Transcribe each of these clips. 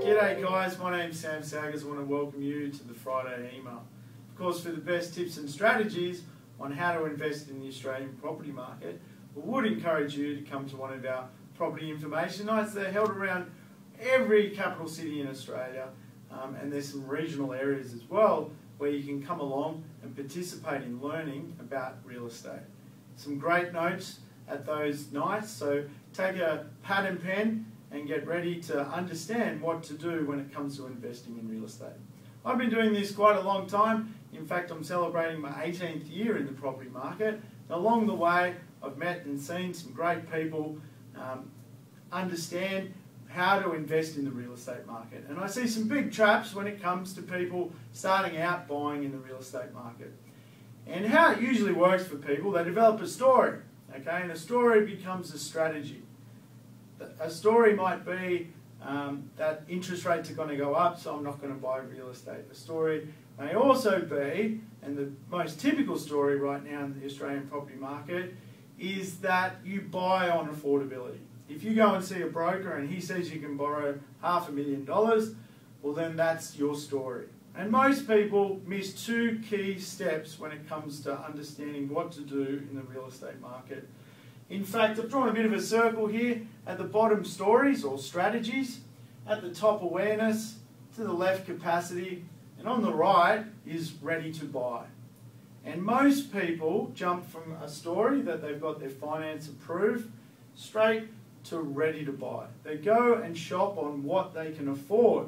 G'day guys, my name's Sam Saggers. I want to welcome you to the Friday email. Of course, for the best tips and strategies on how to invest in the Australian property market, we would encourage you to come to one of our property information nights. They're held around every capital city in Australia, and there's some regional areas as well where you can come along and participate in learning about real estate. Some great notes at those nights, so take a pad and pen and get ready to understand what to do when it comes to investing in real estate. I've been doing this quite a long time. In fact, I'm celebrating my 18th year in the property market. And along the way, I've met and seen some great people understand how to invest in the real estate market. And I see some big traps when it comes to people starting out buying in the real estate market. And how it usually works for people, they develop a story, okay? And a story becomes a strategy. A story might be that interest rates are going to go up, so I'm not going to buy real estate. A story may also be, and the most typical story right now in the Australian property market, is that you buy on affordability. If you go and see a broker and he says you can borrow $500,000, well then that's your story. And most people miss two key steps when it comes to understanding what to do in the real estate market. In fact, I've drawn a bit of a circle here. At the bottom, stories or strategies. At the top, awareness. To the left, capacity. And on the right is ready to buy. And most people jump from a story that they've got their finance approved straight to ready to buy. They go and shop on what they can afford.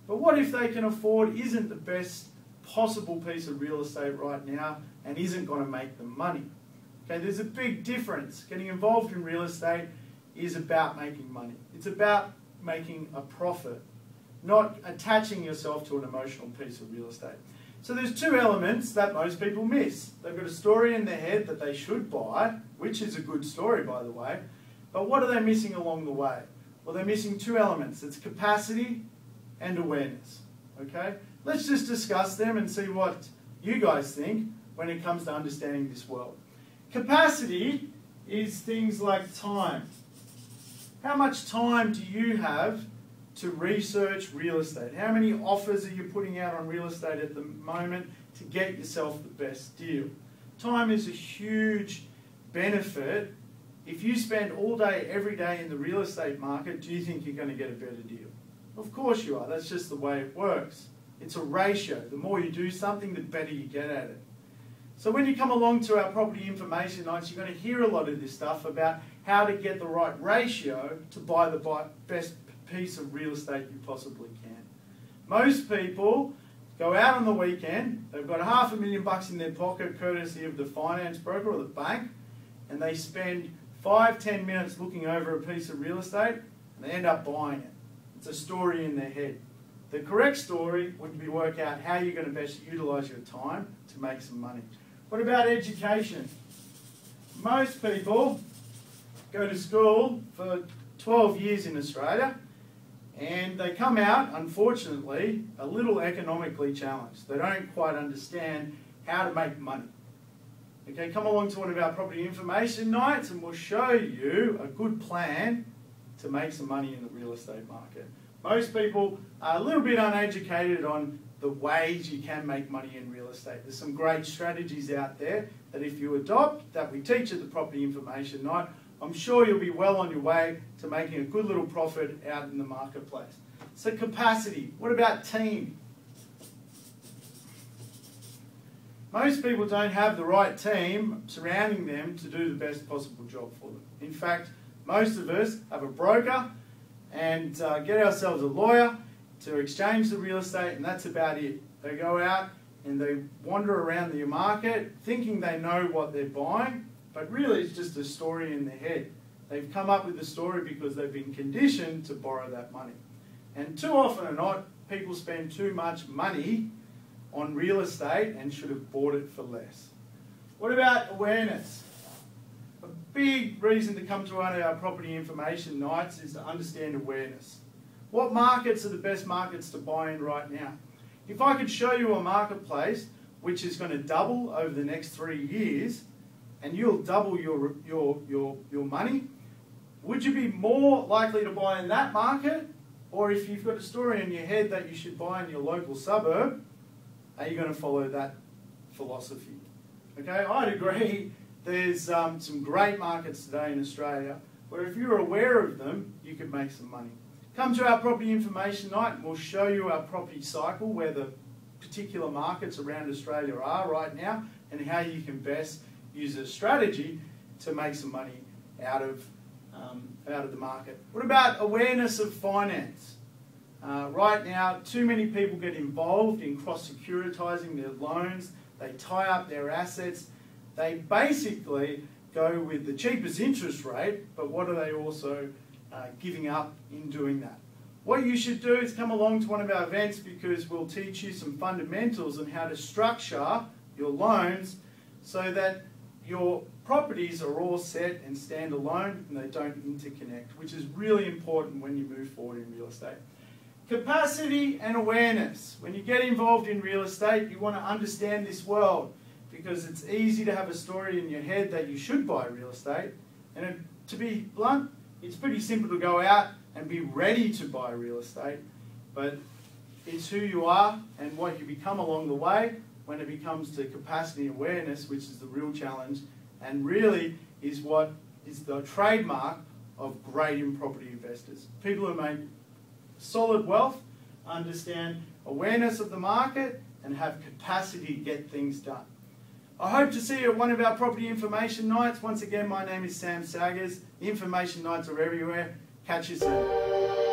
But what if they can afford isn't the best possible piece of real estate right now and isn't going to make them money? Okay, there's a big difference. Getting involved in real estate is about making money. It's about making a profit, not attaching yourself to an emotional piece of real estate. So there's two elements that most people miss. They've got a story in their head that they should buy, which is a good story, by the way. But what are they missing along the way? Well, they're missing two elements. It's capacity and awareness. Okay? Let's just discuss them and see what you guys think when it comes to understanding this world. Capacity is things like time. How much time do you have to research real estate? How many offers are you putting out on real estate at the moment to get yourself the best deal? Time is a huge benefit. If you spend all day, every day in the real estate market, do you think you're going to get a better deal? Of course you are. That's just the way it works. It's a ratio. The more you do something, the better you get at it. So when you come along to our property information nights, you're going to hear a lot of this stuff about how to get the right ratio to buy the best piece of real estate you possibly can. Most people go out on the weekend, they've got $500,000 in their pocket courtesy of the finance broker or the bank, and they spend 5-10 minutes looking over a piece of real estate and they end up buying it. It's a story in their head. The correct story would be work out how you're going to best utilise your time to make some money. What about education? Most people go to school for 12 years in Australia and they come out, unfortunately, a little economically challenged. They don't quite understand how to make money. Okay, come along to one of our property information nights and we'll show you a good plan to make some money in the real estate market. Most people are a little bit uneducated on the ways you can make money in real estate. There's some great strategies out there that if you adopt, that we teach at the property information night, I'm sure you'll be well on your way to making a good little profit out in the marketplace. So capacity, what about team? Most people don't have the right team surrounding them to do the best possible job for them. In fact, most of us have a broker and get ourselves a lawyer to exchange the real estate, and that's about it. They go out and they wander around the market thinking they know what they're buying, but really it's just a story in their head. They've come up with the story because they've been conditioned to borrow that money. And too often or not, people spend too much money on real estate and should have bought it for less. What about awareness? A big reason to come to one of our property information nights is to understand awareness. What markets are the best markets to buy in right now? If I could show you a marketplace which is going to double over the next 3 years and you'll double your money, would you be more likely to buy in that market or if you've got a story in your head that you should buy in your local suburb, are you going to follow that philosophy? Okay, I'd agree there's some great markets today in Australia where if you're aware of them, you could make some money. Come to our property information night and we'll show you our property cycle, where the particular markets around Australia are right now and how you can best use a strategy to make some money out of the market. What about awareness of finance? Right now, too many people get involved in cross-securitizing their loans. They tie up their assets. They basically go with the cheapest interest rate, but what are they also giving up in doing that? What you should do is come along to one of our events, because we'll teach you some fundamentals on how to structure your loans so that your properties are all set and stand alone and they don't interconnect, which is really important when you move forward in real estate. Capacity and awareness. When you get involved in real estate, you want to understand this world, because it's easy to have a story in your head that you should buy real estate. And to be blunt, it's pretty simple to go out and be ready to buy real estate, but it's who you are and what you become along the way when it comes to capacity awareness, which is the real challenge, and really is what is the trademark of great property investors. People who make solid wealth, understand awareness of the market, and have capacity to get things done. I hope to see you at one of our property information nights. Once again, my name is Sam Saggers. The information nights are everywhere. Catch you soon.